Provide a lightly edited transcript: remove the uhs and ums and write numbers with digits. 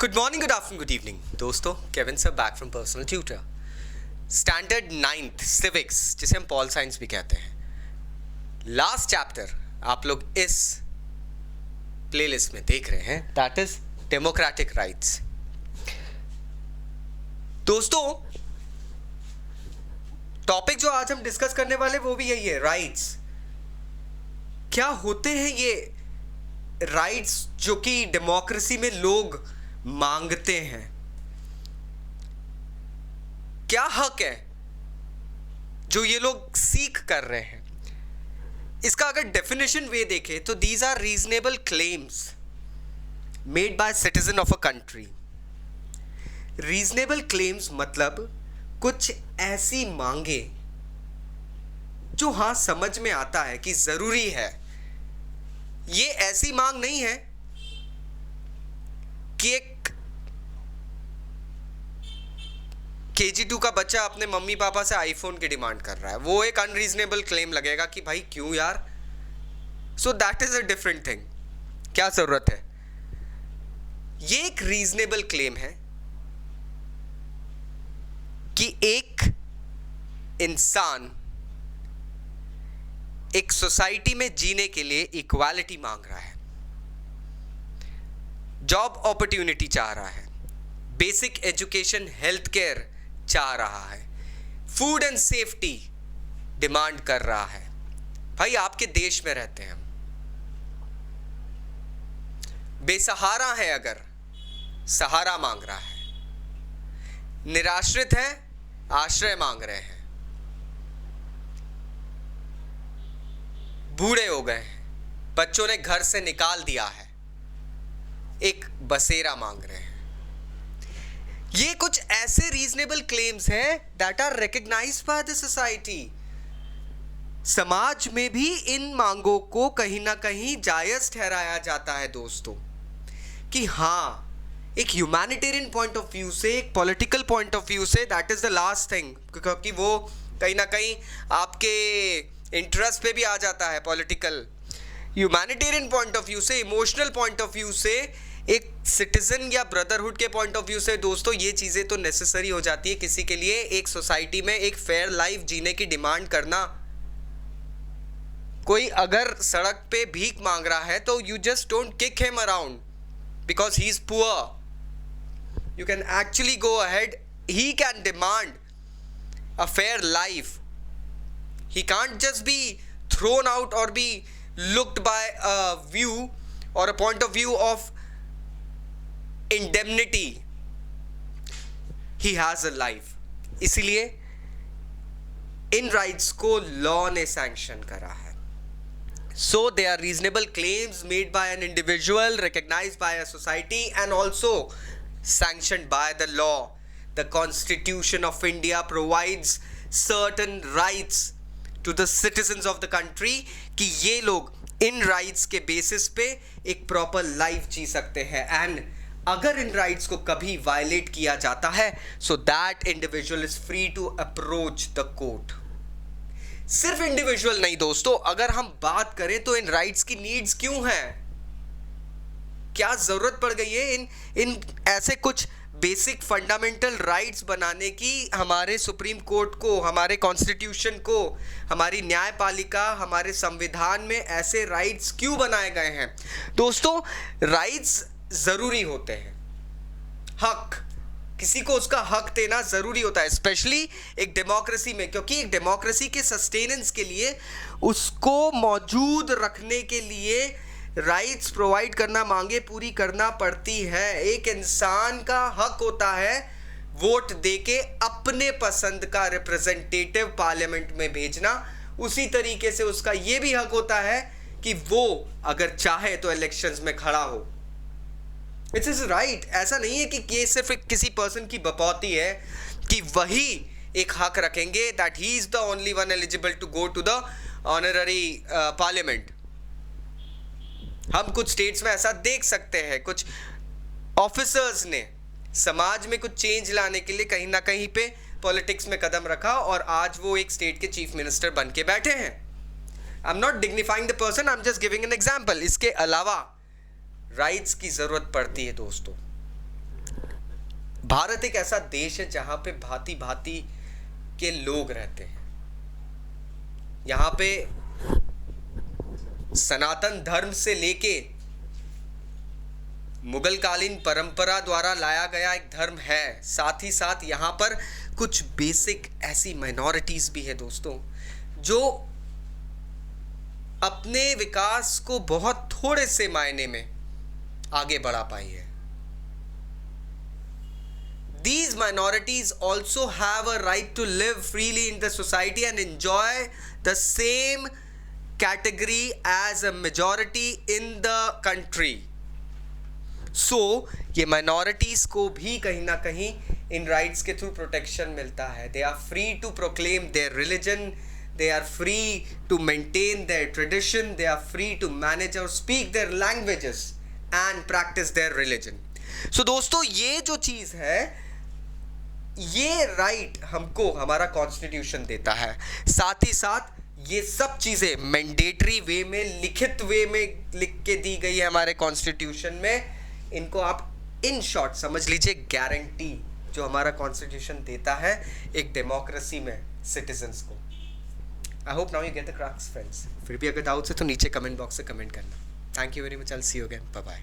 Good morning, good afternoon, good evening दोस्तों। Kevin sir back from personal tutor. Standard 9th civics, जिसे हम pol science भी कहते हैं, लास्ट चैप्टर आप लोग इस प्लेलिस्ट में देख रहे हैं, दैट इज डेमोक्रेटिक राइट्स। दोस्तों, टॉपिक जो आज हम डिस्कस करने वाले वो भी यही है, राइट्स। क्या होते हैं ये राइट्स जो कि डेमोक्रेसी में लोग मांगते हैं? क्या हक है जो ये लोग सीख कर रहे हैं? इसका अगर डेफिनेशन वे देखें तो these are reasonable claims made by citizen of a country. Reasonable claims मतलब कुछ ऐसी मांगे जो हाँ समझ में आता है कि जरूरी है। ये ऐसी मांग नहीं है कि एक KG2 का बच्चा अपने मम्मी पापा से आईफोन की डिमांड कर रहा है, वो एक अनरीजनेबल क्लेम लगेगा कि भाई क्यों यार। So that is a different thing. क्या जरूरत है? ये एक रीजनेबल क्लेम है कि एक इंसान एक सोसाइटी में जीने के लिए इक्वालिटी मांग रहा है, जॉब अपॉर्चुनिटी चाह रहा है, बेसिक एजुकेशन, हेल्थ केयर चाह रहा है, फूड एंड सेफ्टी डिमांड कर रहा है। भाई आपके देश में रहते हैं हम, बेसहारा है, अगर सहारा मांग रहा है, निराश्रित है, आश्रय मांग रहे हैं, बूढ़े हो गए हैं, बच्चों ने घर से निकाल दिया है, एक बसेरा मांग रहे हैं। ये कुछ ऐसे रीजनेबल क्लेम्स हैं that are recognized by the society. समाज में भी इन मांगों को कहीं ना कहीं जायज ठहराया जाता है दोस्तों, कि हाँ एक ह्यूमैनिटेरियन पॉइंट ऑफ व्यू से, एक पॉलिटिकल पॉइंट ऑफ व्यू से, that is the last thing, क्योंकि वो कहीं ना कहीं आपके इंटरेस्ट पे भी आ जाता है। Political humanitarian point of view से, इमोशनल पॉइंट ऑफ व्यू से, एक सिटीजन या ब्रदरहुड के पॉइंट ऑफ व्यू से दोस्तों ये चीज़ें तो नेसेसरी हो जाती है किसी के लिए। एक सोसाइटी में एक फेयर लाइफ जीने की डिमांड करना। कोई अगर सड़क पे भीख मांग रहा है तो you just don't kick him around because he is poor. You can actually go ahead, he can demand a fair life. He can't just be thrown out or be looked by a view or a point of view of indemnity. He has a life. इसीलिए इन rights को law ने sanction करा है। So they are reasonable claims made by an individual, recognized by a society and also sanctioned by the law. The Constitution of India provides certain rights to the citizens of the country कि ये लोग इन rights के basis पे एक proper life जी सकते हैं। And अगर इन rights को कभी वायलेट किया जाता है so that individual is free to approach the court. सिर्फ इंडिविजुअल नहीं दोस्तों, अगर हम बात करें तो इन राइट्स की नीड्स क्यों हैं, क्या जरूरत पड़ गई है इन ऐसे कुछ बेसिक फंडामेंटल राइट्स बनाने की हमारे सुप्रीम कोर्ट को, हमारे कॉन्स्टिट्यूशन को, हमारी न्यायपालिका, हमारे संविधान में ऐसे राइट्स क्यों बनाए गए हैं? दोस्तों, राइट्स जरूरी होते हैं। हक, किसी को उसका हक देना जरूरी होता है, स्पेशली एक डेमोक्रेसी में, क्योंकि एक डेमोक्रेसी के सस्टेनेंस के लिए, उसको मौजूद रखने के लिए राइट्स प्रोवाइड करना, मांगे पूरी करना पड़ती है। एक इंसान का हक होता है वोट देके अपने पसंद का रिप्रेजेंटेटिव पार्लियामेंट में भेजना। उसी तरीके से उसका ये भी हक होता है कि वो अगर चाहे तो इलेक्शंस में खड़ा हो। It's is right. ऐसा नहीं है कि ये सिर्फ किसी पर्सन की बपौती है कि वही एक हक रखेंगे that he is the only one eligible to go to the honorary parliament. हम कुछ स्टेट्स में ऐसा देख सकते हैं, कुछ ऑफिसर्स ने समाज में कुछ चेंज लाने के लिए कहीं ना कहीं पे पॉलिटिक्स में कदम रखा और आज वो एक स्टेट के चीफ मिनिस्टर बन के बैठे हैं। I am not dignifying the person, I am just giving an example. इसके अलावा राइट्स की जरूरत पड़ती है दोस्तों। भारत एक ऐसा देश है जहां पे भांति भांति के लोग रहते हैं। यहाँ पे सनातन धर्म से लेके मुगल कालीन परंपरा द्वारा लाया गया एक धर्म है, साथ ही साथ यहाँ पर कुछ बेसिक ऐसी माइनॉरिटीज भी है दोस्तों, जो अपने विकास को बहुत थोड़े से मायने में आगे बढ़ा पाई है। These minorities also have a right to live freely in the society and enjoy the same category as a majority in the country. So, ये minorities को भी कहीं ना कहीं इन rights के through protection मिलता है. They are free to proclaim their religion. They are free to maintain their tradition. They are free to manage or speak their languages and practice their religion. So दोस्तों, ये जो चीज़ है, ये right हमको हमारा constitution देता है। साथ ही साथ ये सब चीज़ें मैंडेटरी वे में, लिखित वे में लिख के दी गई है हमारे कॉन्स्टिट्यूशन में। इनको आप इन शॉर्ट समझ लीजिए गारंटी जो हमारा कॉन्स्टिट्यूशन देता है एक डेमोक्रेसी में सिटीजन्स को। I hope now you get the crux friends. फिर भी अगर डाउट्स है तो नीचे कमेंट बॉक्स से कमेंट करना। Thank you very much. I will see you again. Bye bye.